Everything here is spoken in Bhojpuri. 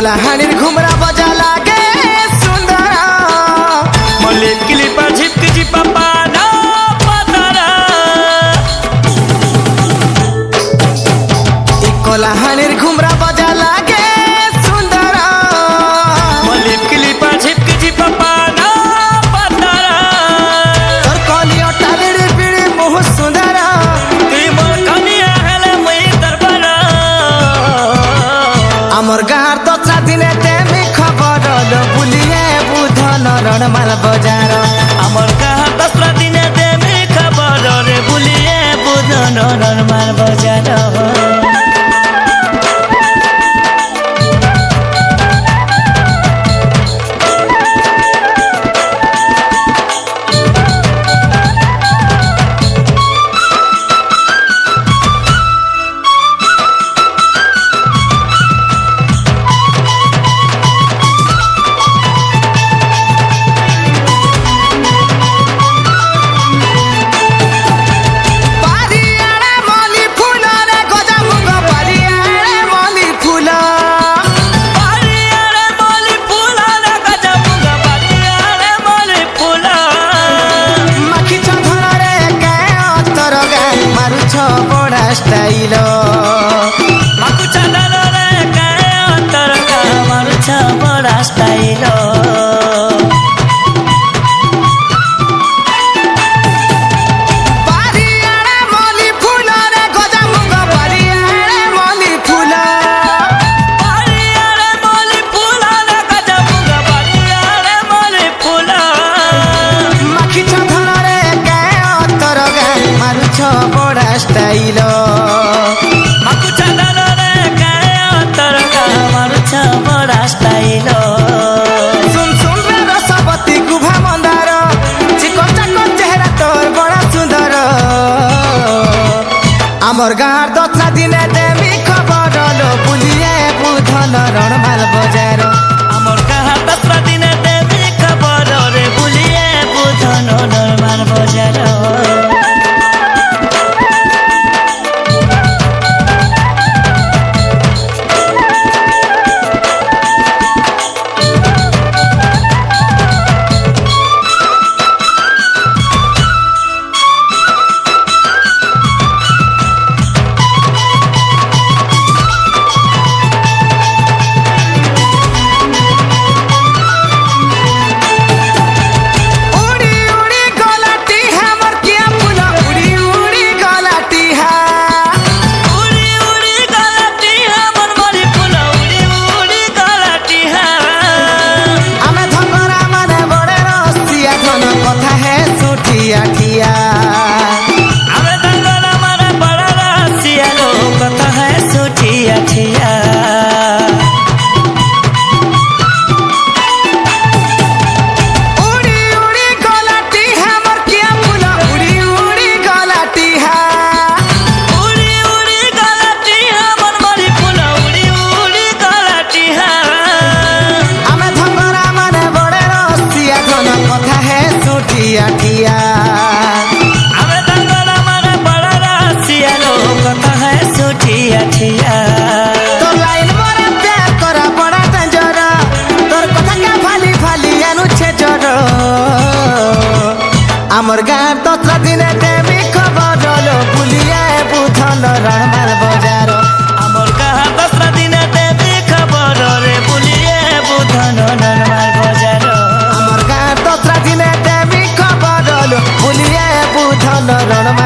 कलाहानिर घुमरा बजा लागे सुंदर मले क्लिपा झिपक झिपा पाना पतारा कलाहानिर घुमरा बजा लागे सुंदर मले क्लिपा झिपक झिपा पाना पतारा तोर कलियो टालिड़ी पीड़ी बहुत सुंदर तुई मोर कनिया हेले मई दरबारा आमर गार तो दिने तेमी खबर बुलिए बुधन रणमाल बजार आमर कहा 10 दिने देमी खबर रे बुलिए बुधन रणमाल बजार स्टाइल माकु चंदन रे काया अंतर का मारुछ बड़ा स्टाइल बारियारे मली फूल रे गजा मुग बारियारे मली फूल बारियारे मली फूल रे गजा मुग बारियारे मली फूल माखी चंदन रे काया अंतर का मारुछ बड़ा स्टाइल माकु चंदन रे काया अंतर का मारुछ बड़ा स्टाइल सुन सुन रे रसवती गुभा मंदार चिकन चाकन चेहरा तोर बड़ा सुंदर आमर गार 10 दिने देमी खबर बुलिए बुधन रणमाल बजार आमर कहा 10 दिने देमी खबर रे बुलिए बुधन रणमाल बजार आमर गार 10 दिने देमी खबर बुलिए बुधन रणमाल बजार आमर कहा 10 दिने देमी खबर रे बुलिए बुधन रणमाल बजार आमर गार 10 दिने देमी खबर बुलिए बुधन रणमाल